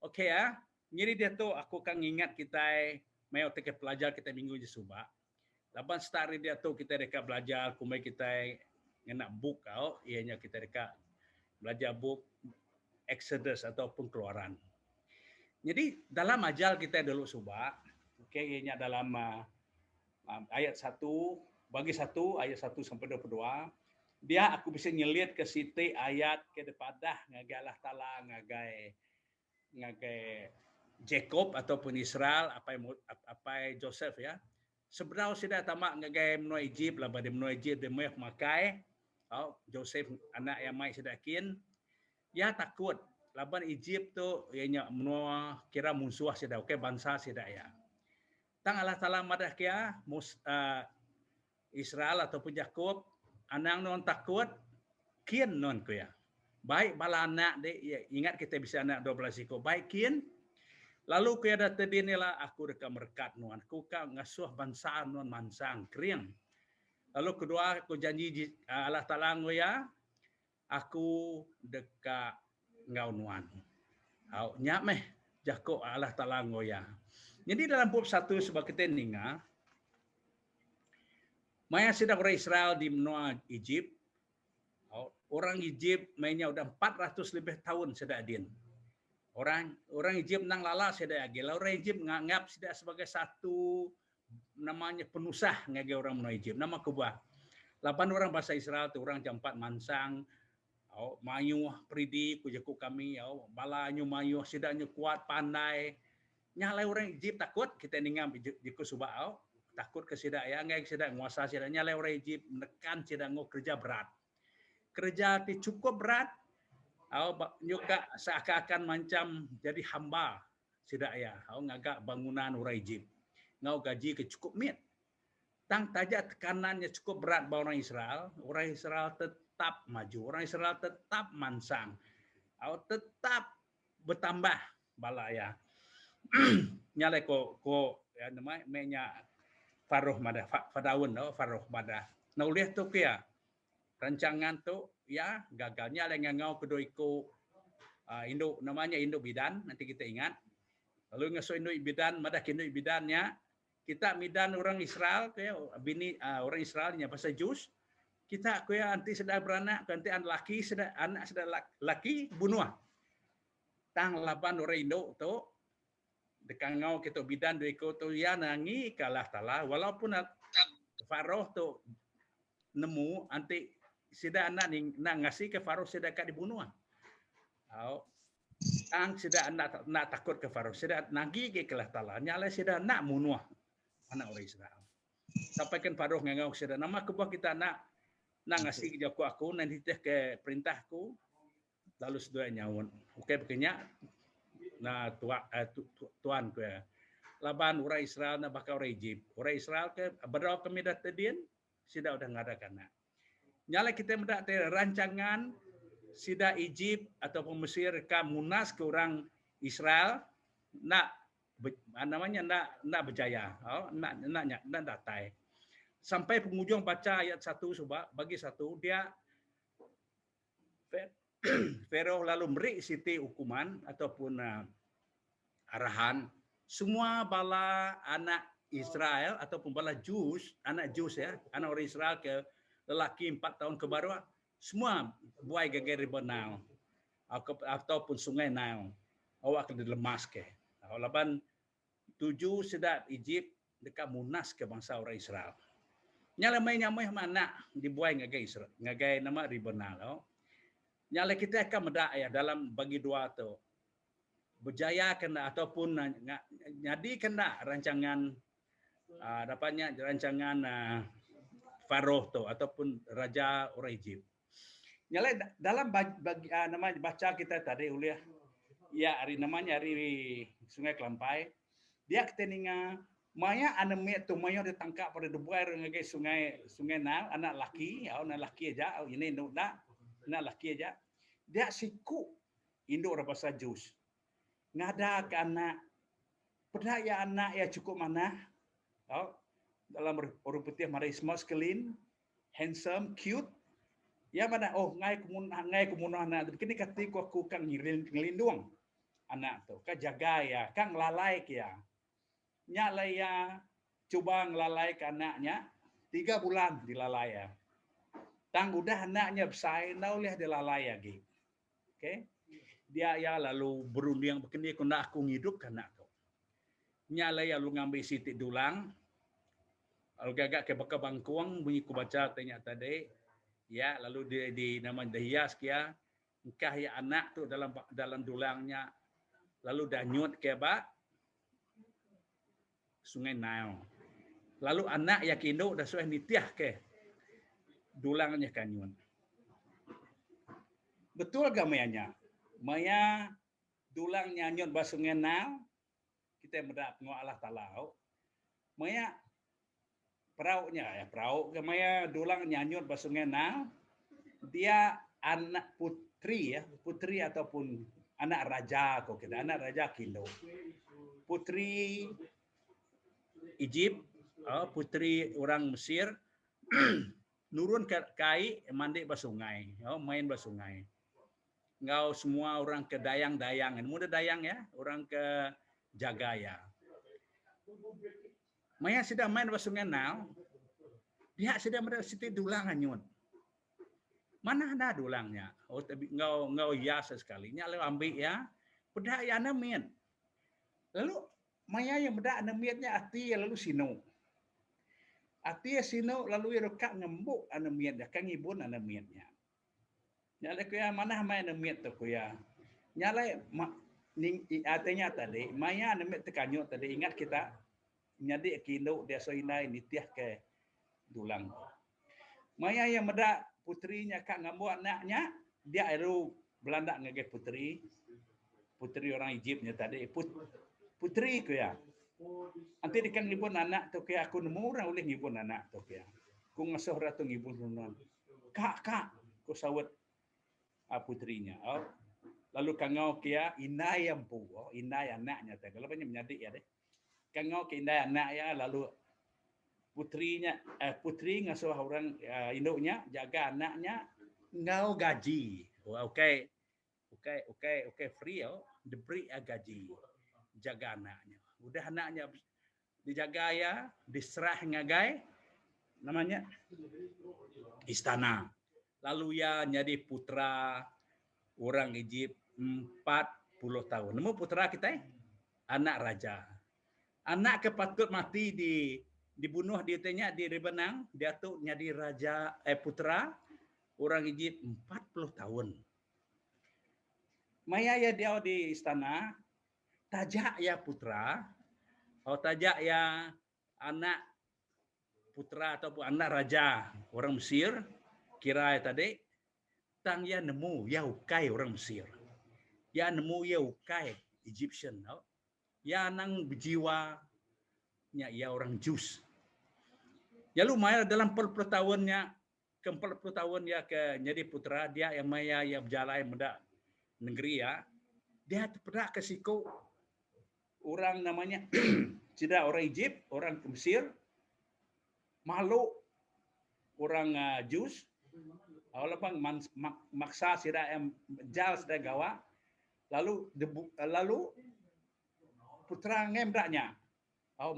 okey ya. Jadi dia tu aku kan ingat kita mai otak pelajar kita minggu je subak. Laban start dia tu kita dekat belajar kumai kita nak book kau, ianya kita dekat belajar book Exodus ataupun Keluaran. Jadi dalam ajal kita dulu subak, okey ianya dalam ayat 1 bagi 1 ayat 1 sampai 22 dia aku bisa nyelihat ke situ ayat ke depadah ngagai Allah Taala ngagai Jacob ataupun Israel apa Joseph ya. Sebenarnya sudah tamak ngagai menua Egypt lah pada menua Egypt dia mau makai. Joseph anak yang mai sedakin ya takut laban Egypt tu ianya menua kira musuh sudah okey bangsa sudah ya. Tang Allah Taala madah kia Israel ataupun Jacob anang non takut kian non ku ya. Baik bala anak dia ingat kita bisa anak 12 ekor baik kian lalu ku ada tadinilah aku dekat merkat nuan ku ka ngasuh bangsa non mansang kriang. Lalu kedua aku janji Allah Taala ngoya aku dekat ngau nuan. Au nyak meh Jacob Allah Taala ngoya. Jadi dalam bab 1 sebab kita ninga Maya sedang orang Israel di benua Egypt. Orang Egypt mainnya udah 400 lebih tahun sudah adin. Orang Egypt nang lala sudah agil. Orang Egypt nganggap sudah sebagai satu namanya penusah ngage orang benua Egypt. Nama kubah. 8 orang bahasa Israel tu orang jampat mansang. Mayu pridi kujaku kami. Balanyu mayu sedaknya kuat pandai. Nyalai orang Egypt takut kita ningam jiku subah. Takut ke sidak ya ngai sidak nguasa sidaknya le orang Egypt menekan sidak ngo kerja berat. Kerja ti cukup berat. Nyuka seakan-akan macam jadi hamba sidak ya. Ngagak bangunan orang Egypt. Ngau gaji ke cukup mit. Tang tajak tekanannya cukup berat bawah orang Israel. Orang Israel tetap maju. Orang Israel tetap mansang. Tetap bertambah bala ya. Nyale ko ya namanya Faroh Madah, Fadaun, Faroh Madah. Nah, oleh tu kia, rancangan tu ya gagalnya dengan ngau kedua ikut induk namanya induk bidan, nanti kita ingat. Lalu ngasuh induk bidan, madah induk bidannya, kita bidan orang Israel, kaya bini orang Israelnya pasal Jus, kita kaya nanti sudah beranak, nanti anak sudah laki bunuh. Tang 8 orang induk tu, dekat ngau kita bidan dua ikut tu ya nangi kalah talah walaupun Faroh tu nemu anti sida anak nak ngasih ke Faroh sida kat dibunuh. Ang sida nak takut ke Faroh sida nagi ke kalah talah nyala sida nak bunuh anak orang Israel. Sampaikan Faroh ngangau sida nama kebuah kita nak ngasih ke aku nanti ke perintahku lalu sudah nyawun. Okey begini na tuan ke laban orang Israel na bakal orang Egypt. Orang Israel ke berdoa kami datadin sida udah ngadakan. Nyala kita mendak rancangan sida Egypt ataupun Mesir ka munas ke orang Israel nak namanya nak berjaya. Nak datai. Sampai penghujung baca ayat 1 coba bagi 1 dia Pharaoh lalu beri siti hukuman ataupun arahan semua bala anak Israel ataupun bala anak Jus ya, anak orang Israel ke lelaki 4 tahun ke bawah semua buai gagai river Nile ataupun sungai Nile. Awak kena lemas ke. Laban 7 sedap Egypt dekat munas ke bangsa orang Israel. Nyala nyamai mana dibuai ngagai Israel, ngagai nama river Nile. Nyala kita akan medak ya dalam bagi 2 tu. Berjaya kena ataupun jadi kena rancangan dapatnya rancangan Faroh tu ataupun raja orang Egypt. Nyala dalam namanya baca kita tadi oleh ya hari namanya hari Sungai Kelampai dia keteninga maya anak tu maya ditangkap pada debuai ngagai sungai Nile anak laki aja ini nak laki aja dia siku induk bahasa Jus ngada ke anak pedaya anak ya cukup mana dalam orang putih mari smart clean handsome cute ya mana ngai kemunah anak begini kata aku kan ngelindung anak tu, ka jaga ya, ka ngelalai ya. Nya lah ya coba ngelalai ke anaknya 3 bulan dilalai ya. Tang udah anaknya besar, dah boleh dilalai lagi. Okey. Dia ya lalu berunding begini kena aku hidup anak tu. Nya lah ya lu ngambil sitik dulang. Agak-agak ke bakal bangkuang bunyi ku baca tanya tadi. Ya, lalu di nama dihias kia. Engkah ya anak tu dalam dulangnya. Lalu dah nyut ke ba Sungai Nile. Lalu anak yang induk dah sudah nitiah ke dulangnya kanyun. Betul ke mayanya? Maya dulang nyanyut ba Sungai Nile. Kita mendak ngok Allah Taala. Maya perauknya ya perauk ke maya dulang nyanyut ba Sungai Nile. Dia anak putri ya, putri ataupun anak raja kok kita, anak raja Kindo. Putri Egypt, putri orang Mesir nurun ke kai mandi ba sungai, main ba sungai. Ngau semua orang ke dayang-dayang, muda dayang ya, orang ke Jagaya. Maya sudah main ba Sungai Nile, dia sudah ada sitik dulang anyun. Mana ada dulangnya? Oh, tapi ngau ya sekali. Nya lalu ambil ya, pedak ya namit. Lalu maya yang bedak namitnya ati lalu sino. Ati sino lalu irokat ngembuk anamit dah kan ibun anamitnya. Nya lalu ya mana main namit tu ya. Nya lalu artinya tadi maya namit tekanyut tadi ingat kita nyadi kilo dia soinai nitiah ke dulang. Maya yang bedak putrinya kak ngambu anaknya dia eru Belanda ngage putri orang Egyptnya tadi putri ku ya nanti dikan ngibun anak tu ke aku nemu orang boleh ngibun anak tu ke ku ngasuh ratu ngibun nuan kak ku sawat putrinya lalu kangau kia inai ampu inai anaknya tadi kalau banyak menyadik ya deh kangau ke inai anak ya lalu putri ngasuh orang induknya jaga anaknya ngau gaji. Okey free diberi gaji jaga anaknya. Udah anaknya dijaga ya, diserah ngagai namanya istana. Lalu ya jadi putra orang Egypt 40 tahun. Nemu putra kita anak raja. Anak kepatut mati dibunuh dia tanya di Benang, dia tu jadi raja putra orang Egypt 40 tahun. Maya ya dia di istana, tajak ya putra, tajak ya anak putra ataupun anak raja orang Mesir, kira tadi, tang ya nemu ya ukai orang Mesir. Ya nemu ya ukai Egyptian. Ya nang berjiwa ya orang Jus. Ya lumayan dalam 40 tahunnya ke 40 tahun ya ke jadi putra dia yang maya yang berjalan mendak negeri ya. Dia terpedak ke siku orang namanya tidak orang Egypt, orang Mesir, malu orang Jus. Awalnya maksa sida yang jal sida gawa. Lalu putra ngemdaknya.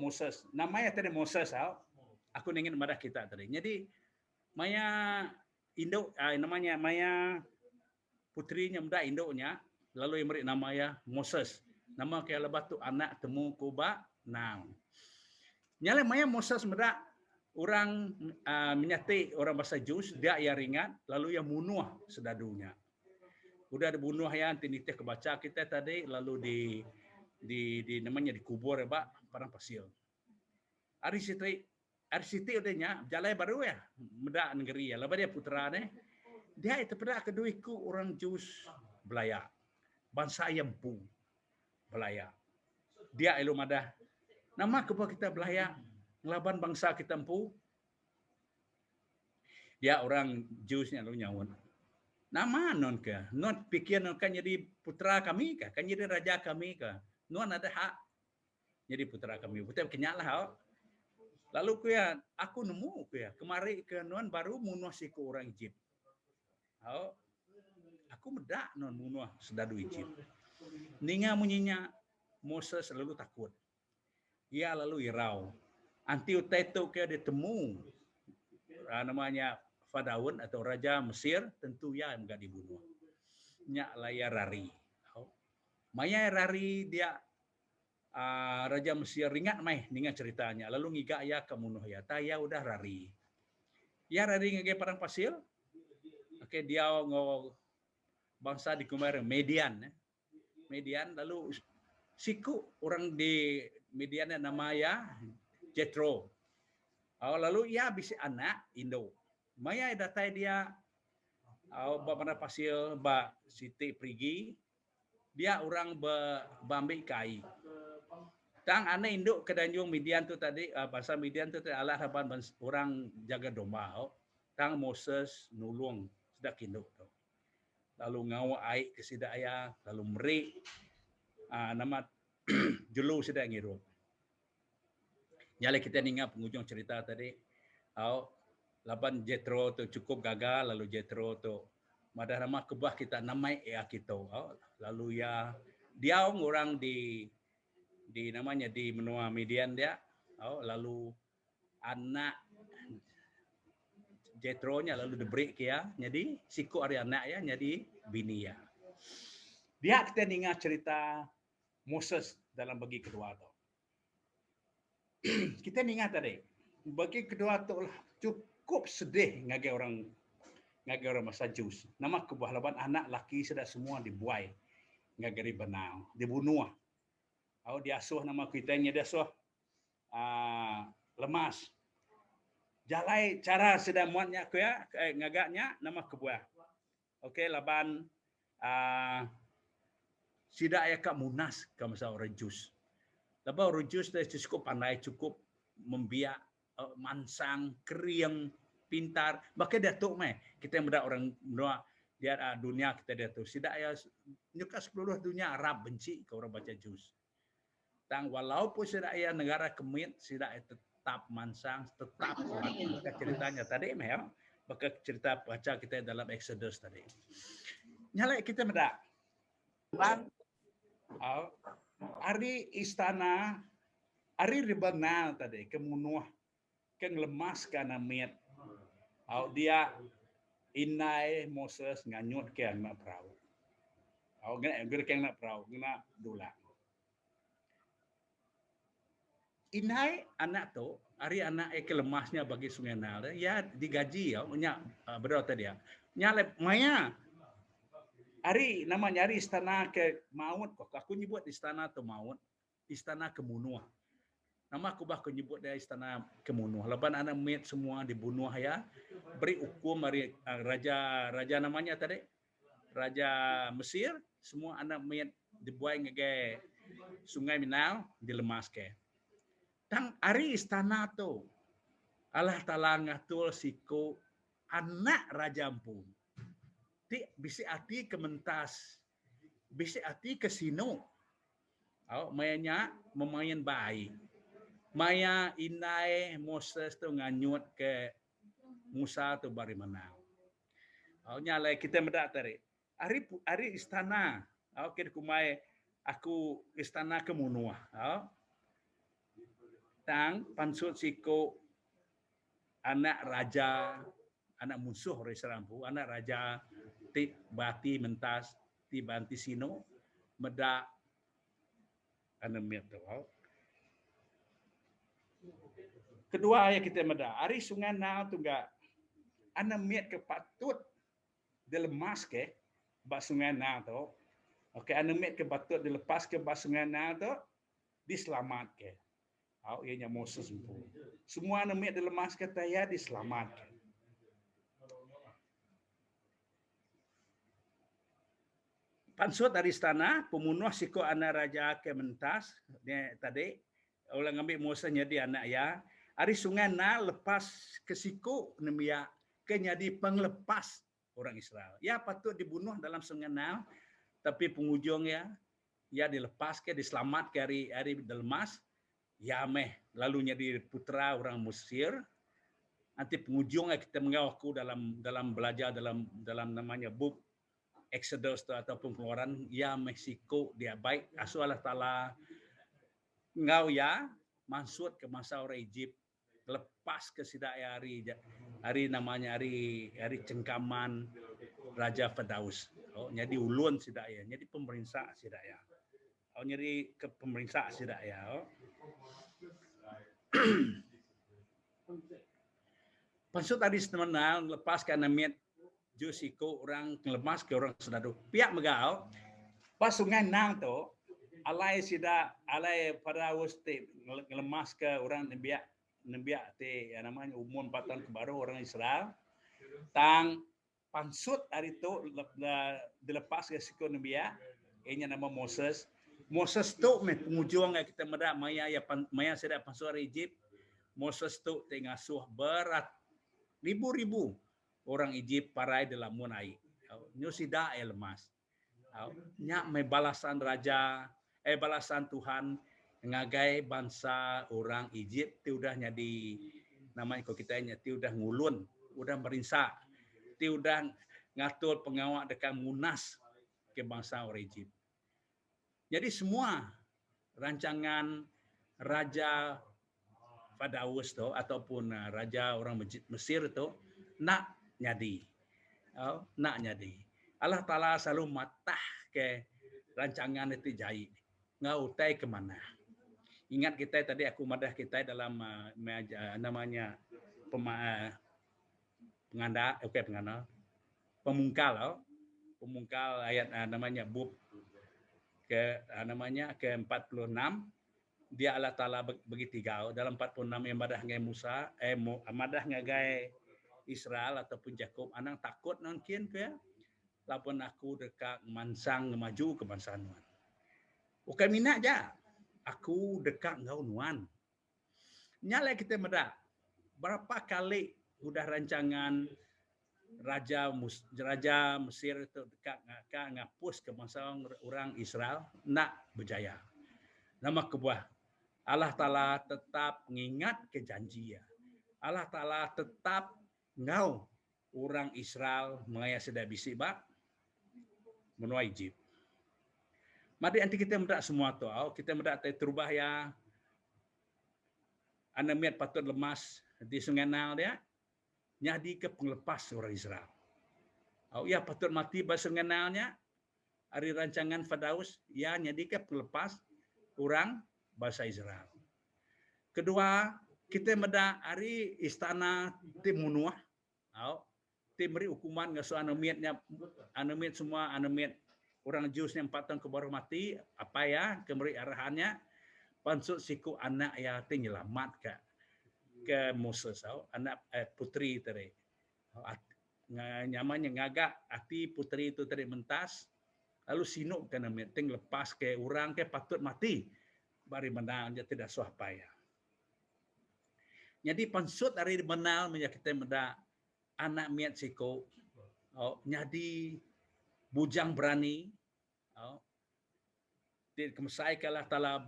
Moses. Namanya tadi Moses. Aku ingin marah kita tadi. Jadi maya induk namanya maya putrinya muda induknya lalu yang beri namanya Moses. Nama ke lebat tu anak temu kuba now. Nyale maya Moses muda orang menyati orang bahasa Jus dia yang ringat lalu yang bunuh sedadunya. Udah dibunuh ya tinitih kebaca kita tadi lalu di namanya dikubur ya Pak padang pasir. Arsiti udahnya jalan baru ya muda negeri ya lepas dia putra dia itu pada kedua ikut orang Jus Belaya bangsa Yempu Belaya dia elu madah nama kepa kita Belaya ngelaban bangsa kita Empu dia orang Jusnya lu nyawon nama non ke non pikir non kan jadi putra kami kah kan jadi raja kami kah non ada hak jadi putra kami betul kenyalah. Lalu aku nemu kemari ke non baru munuh siku orang Egypt. Aku medak non munuh sedadu Egypt. Ninga munyinya Moses lalu takut. Ia lalu irau. Anti uteto ke ditemu namanya Fadaun atau Raja Mesir, tentu ya enggak dibunuh. Nya layar rari. Maya rari dia Raja Mesir ringat mai dengan ceritanya. Lalu ngiga ya kemunuh ya. Taya udah rari. Ya rari ngege padang pasir. Oke, dia ngo bangsa di kemarin Median. Median lalu siku orang di Median namanya Jethro. Lalu ya bisi anak Indo. Maya datai dia mana pasir ba Siti pergi. Dia orang bambi kai. Tang ane induk ke Danjung Midian tu tadi bahasa Midian tu tadi Allah harapan orang jaga domba. Tang Moses nulung sudah induk tu. Lalu ngawa air ke sidaya, lalu meri nama julu sudah ngirup. Nyale kita ningat penghujung cerita tadi. Laban Jethro tu cukup gagal, lalu Jethro tu madah nama kebah kita namai ya kita. Lalu ya dia orang di namanya di menua Midian dia. Lalu anak Jethro-nya lalu diberi ya, jadi siku ari anak ya, jadi bini ya. Dia kita ingat cerita Moses dalam bagi kedua tu. Kita ingat tadi, bagi kedua tu cukup sedih ngage orang masa Jus. Nama kebuah laban anak laki sudah semua dibuai ngage benau, dibunuh. Dia asuh nama kitanya dia asuh lemas. Jalai cara sedang muatnya ya ngagaknya nama kebuah. Okey laban sida ya kak munas ke masa orang Jus. Laban orang Jus dia cukup pandai, cukup membiak, mansang, keriang, pintar. Bahkan dia tu kita muda orang dia dunia kita dia tu. Sida ya nyuka seluruh dunia Arab benci ke orang baca Jus. Tang walaupun sida ya negara kemit, sida tetap mansang, tetap kuat. Maka ceritanya tadi ya, maka cerita baca kita dalam Exodus tadi. Nyalek kita mendak. Bang, ari istana, ari ribanal tadi, kemunuh, keng lemas kana miet. Dia inai Moses nganyut ke anak perahu. Gak keng nak perahu, gak dula. Inai anak tu, hari anak kelemasnya bagi Sungai Nile, ya digaji ya, berapa dia. Nyalep maya. Hari namanya hari istana ke maut kok. Aku nyebut istana tu maut, istana kemunuh. Nama aku bah nyebut dia istana kemunuh. Lepas anak met semua dibunuh ya, beri hukum hari raja namanya tadi, Raja Mesir, semua anak met dibuai ngege Sungai Nile dilemas ke. Tang ari istana tu Allah Ta'ala ngatul siku anak raja ampun. Ti bisi ati kementas. Bisi ati kesino. Mayanya memain baik. Maya inai Moses tu nganyut ke Musa tu bari menang. Nyalai kita mendak tadi. Ari istana. Kita kumai aku istana kemunuh. Tang pansut siku anak raja, anak musuh orang Islam pu, anak raja ti bati mentas ti banti sino meda anak miat tu. Kedua ayat kita meda, ari Sungai Nile tu enggak anak miat ke patut dilemas ke ba Sungai Nile tu. Okey, anak miat ke patut dilepas ke ba Sungai Nile tu diselamat ke. Ianya Moses itu. Semua anak dilemas kata ya diselamatkan. Pansut dari istana, pemunuh siku anak raja kementas, tadi, orang ambil Moses jadi anak ya. Hari Sungai Nile lepas ke siku, nemia ke jadi penglepas orang Israel. Ya patut dibunuh dalam Sungai Nile, tapi penghujung ya dilepas ke, diselamat ke hari dilemas. Ya lalu jadi putra orang Mesir. Nanti penghujungnya kita mengaku dalam belajar dalam namanya buk Exodus tu ataupun keluaran ya Meksiko dia baik asu Allah Taala ngau ya masuk ke masa orang Egypt lepas ke sidak hari namanya hari cengkaman Raja Firdaus. Oh, jadi ulun sidak ya, jadi pemerintah sidak ya. Oh, jadi ke pemerintah sidak ya. Oh. Pasal tadi sebenarnya lepas ke namiat Jusiko orang lemas ke orang sedadu. Pihak megau pas sungai nang tu alai sida alai pada uste ngelemas ke orang nebiak te yang namanya umum 4 tahun ke baru orang Israel tang pansut hari itu dilepas ke siku nebiak ini nama Moses tu pengujung kita medak maya sida pansut Egypt Moses tu tengasuh berat ribu-ribu orang Egypt parai dalam munai nyu sida lemas nya may balasan balasan Tuhan ngagai bangsa orang Egypt ti udah jadi namanya ko kita nya ti udah ngulun udah merinsa ti udah ngatur pengawak dekat munas ke bangsa orang Egypt. Jadi semua rancangan Raja Firdaus tu ataupun raja orang Mesir tu nak jadi. Nak jadi. Allah Ta'ala selalu matah ke rancangan itu jahit. Ngau tai ke mana. Ingat kita tadi aku madah kita dalam namanya pemungkal ayat namanya bab ke namanya ke 46 dia Allah Ta'ala bagi tiga dalam 46 yang madah ngai Musa madah ngai Israel ataupun Yakub anang takut nangkin ke lapun aku dekat mansang maju ke bangsa nuan. Bukan minat aja. Aku dekat ngau nuan. Nyala kita medak. Berapa kali udah rancangan Raja Mesir itu dekat ngapus ke bangsa orang Israel nak berjaya. Nama kebuah. Allah Ta'ala tetap mengingat ke janji ya. Allah Ta'ala tetap ngau orang Israel mengaya sedar bisik bak menua Egypt. Mari nanti kita mendak semua tu, kita mendak terubah ya. Anamiat patut lemas di Sungai Nil dia, nyadi ke penglepas orang Israel. Ya patut mati bahasa Sungai Nilnya, hari rancangan Firdaus, ya nyadi ke penglepas orang bahasa Israel. Kedua, kita mendak hari istana Timunuah, tim beri hukuman ngasuh anamiatnya, anamiat semua anamiat orang Jews yang 4 tahun ke baru mati, apa ya, kembali arahannya, pansut siku anak ya nyelamat ke Moses, anak putri tadi. Nyamannya ngagak hati putri itu tadi mentas, lalu sinuk ke namiat, lepas ke orang ke patut mati, bari menang dia tidak suah payah. Jadi pansut hari menal kita meda anak miat siku, nyadi bujang berani, kemesai kalah Ta'ala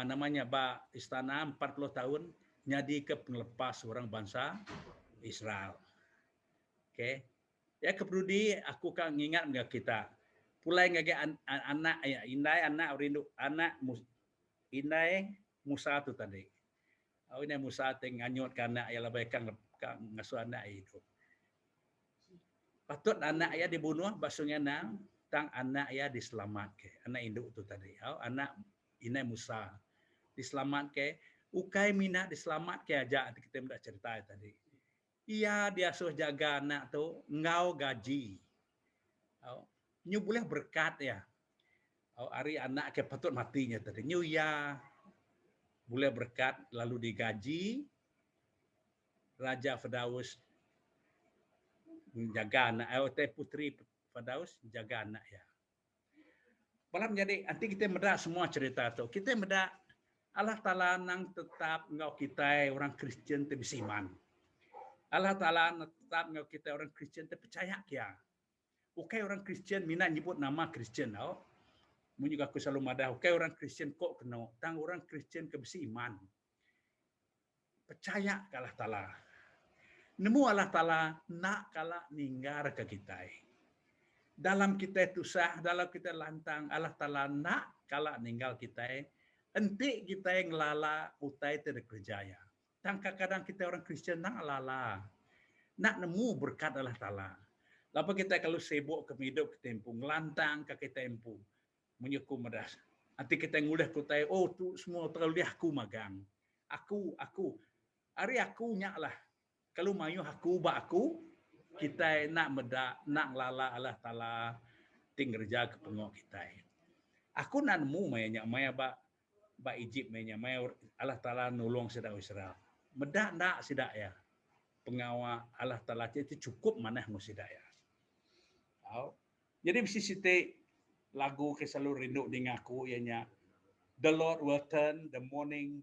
namanya istana 40 tahun nyadi ke penglepas orang bangsa Israel. Okay. Ya keprudi aku kan ingat enggak kita. Pulai ngage anak ya indai anak rindu anak indai Musa tu tadi. Ini Musa teng nganyut kana ya lebih kang ngasuh anak itu. Patut anak ya dibunuh basuhnya nang tang anak ya diselamatkan. Anak induk tu tadi. Anak inai Musa diselamatkan. Ukai mina diselamatkan aja kita tidak cerita tadi. Iya dia suruh jaga anak tu ngau gaji. Nyu boleh berkat ya. Hari anak ke patut matinya tadi. Nyu ya boleh berkat lalu digaji. Raja Firdaus menjaga anak. Putri Firdaus jaga anak ya. Malam jadi nanti kita meda semua cerita tu. Kita meda Allah Ta'ala nang tetap ngau kita orang Kristian terbisiman. Allah Ta'ala tetap ngau kita orang Kristian terpercaya kia. Bukan orang Kristian minat nyebut nama Kristian tau. Mun juga aku selalu madah. Bukan orang Kristian kok kena. Tang orang Kristian kebisiman. Percaya ke Allah Ta'ala. Nemu Allah Ta'ala nak kala ninggar ke kita. dalam kita susah, dalam kita lantang, Allah Ta'ala nak kala ninggal kita, enti kita yang lala utai tidak berjaya. Kadang-kadang kita orang Kristen nak lala, nak nemu berkat Allah Ta'ala. Lapa kita kalau sibuk ke hidup kita empung, lantang ke kita empung, menyukum medas. Nanti kita ngulah kutai, oh tu semua terlalu aku magang. Aku. Hari aku nyak lah. Kalau mayu aku, kita nak medak, nak lala Allah Ta'ala, tinggal jaga pengok kita. Aku nak nemu maya ba Egypt maya Allah Ta'ala nolong sedang Israel. Medak nak sidak ya. Pengawa Allah Ta'ala itu cukup mana musidak ya. Jadi mesti siti lagu ke selalu rindu dengan aku ianya The Lord will turn the morning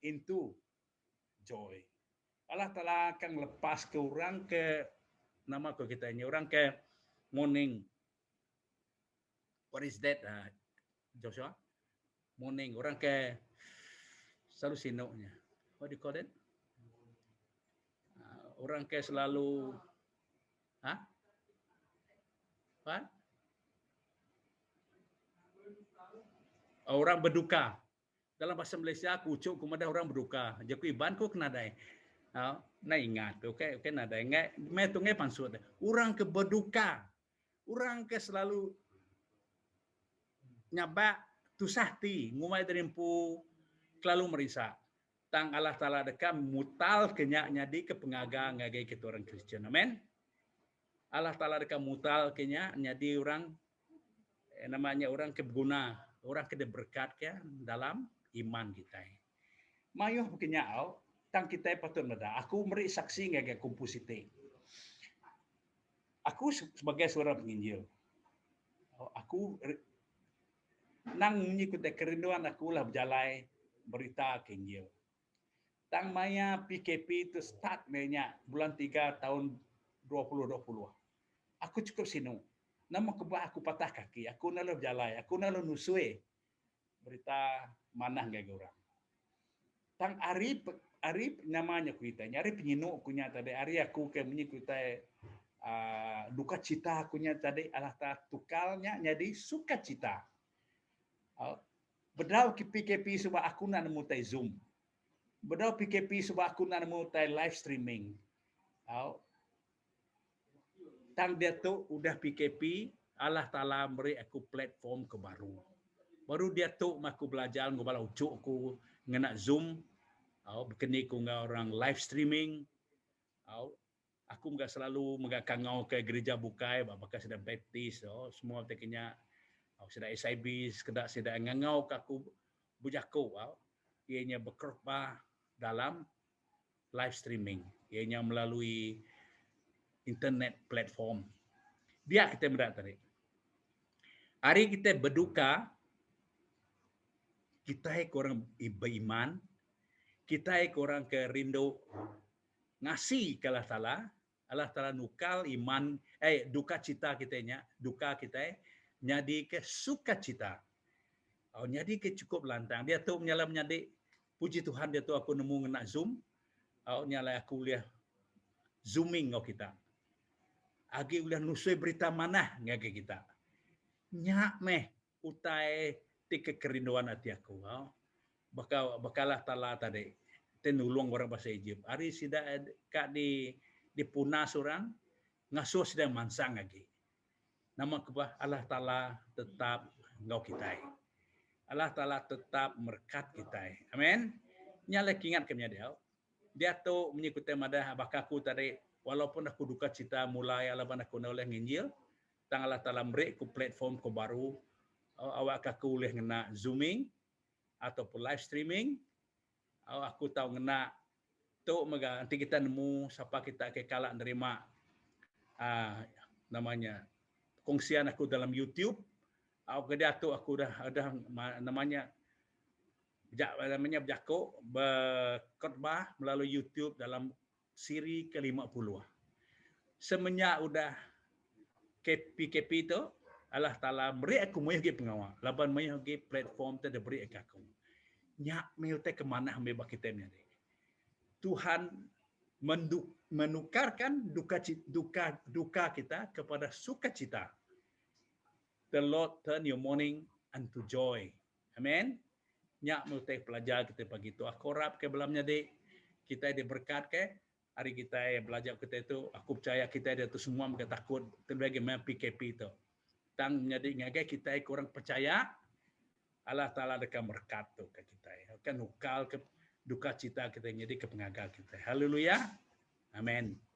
into joy. Allah Ta'ala akan lepas ke orang ke nama ko kita ini orang ke morning. What is that, Joshua? Morning orang ke selalu sinoknya. What do you call it? Orang ke selalu What? Orang berduka. Dalam bahasa Malaysia, kucuk kemudian orang berduka. Jadi iban ko kena dai. Na ingat, okay na dai. Ngai tungai pansut. Orang ke berduka. Orang ke selalu nyabak tusahti, ngumai derimpu selalu merisa. Tang Allah Ta'ala dekam mutal kenyak nyadi ke pengaga ngagai kita orang Kristen. Amen. Allah Ta'ala dekam mutal kenyak nyadi orang namanya orang kebguna, orang kede berkat ke dalam iman kita. Mayuh kenyau, tang kita patut meda. Aku meri saksi ngagai kompusite. Aku sebagai seorang penginjil. Aku nang mengikuti kerinduan aku lah berjalai berita ke Injil. Tang maya PKP itu start menya bulan 3 tahun 2020. Aku cukup sinu. Nama kebah aku patah kaki, aku nalu berjalai, aku nalu nusui berita manah gak orang. Tang Arif namanya kita, nyari penyinu kunya tadi. Ari aku ke mengikuti duka cita kunya tadi Allah ta tukalnya jadi suka cita. Bedau PKP sebab aku nak nemu tai Zoom. Bedau PKP sebab aku nak nemu tai live streaming. Tang dia tu udah PKP, Allah Ta'ala beri aku platform ke baru. Baru dia tu aku belajar ngobal ucuk aku ngena Zoom. Berkeni ku ngau orang live streaming. Aku enggak selalu mengakangau ke gereja bukai, bakal sedang baptis, semua teknya sudah SIB, sekedar sudah ngangau aku bujako, ianya bekerja dalam live streaming, ianya melalui internet platform. Dia kita mendak tadi. Hari kita berduka, kita orang beriman, kita orang kerindu ngasih ke Allah Ta'ala, Allah Ta'ala nukal iman, duka cita kitanya, duka kita, nyadi ke sukacita. Nyadi ke cukup lantang. Dia tu menyala menyadi, puji Tuhan dia tu aku nemu ngena Zoom, nyala aku lihat zooming kita. Agi ulah nusui berita mana ngage kita. Nyak meh utai tika kerinduan hati aku. Bakalah Ta'ala tadi tenulung orang bahasa Egypt. Hari sida kak di punas orang ngasuh sida mansang lagi. Nama kebah Allah Ta'ala tetap ngau kita. Allah Ta'ala tetap merkat kita. Amin. Nyala ingat kemnya dia. Dia tu mengikuti madah bakaku tadi. Walaupun aku duka cita mulai alaban aku oleh nginjil, tang Allah Ta'ala beri ku platform ku baru, awak aku boleh ngena zooming ataupun live streaming, aku tahu ngena tu mega nanti kita nemu siapa kita ke kalak nerima namanya kongsian aku dalam YouTube, aku dia tu aku dah ada namanya berjako berkhotbah melalui YouTube dalam siri ke-50. Semenjak udah PKP itu, Allah Ta'ala beri aku menjadi pengawal. Laban menjadi platform tu dia beri aku. Nyak mewte kemana ambil baki temnya. Tuhan menukarkan duka kita kepada sukacita. the Lord turn your mourning unto joy. Amen. Nyak mulai pelajar kita pagi itu. Aku harap ke belamnya dek kita diberkat ke hari kita belajar kita itu. Aku percaya kita itu semua mereka takut terlebih PKP itu. Tang menjadi ngagai kita kurang percaya Allah Taala akan berkat tu ke kita. Akan nukal ke duka cita kita jadi ke pengagal kita. Haleluya. Amin.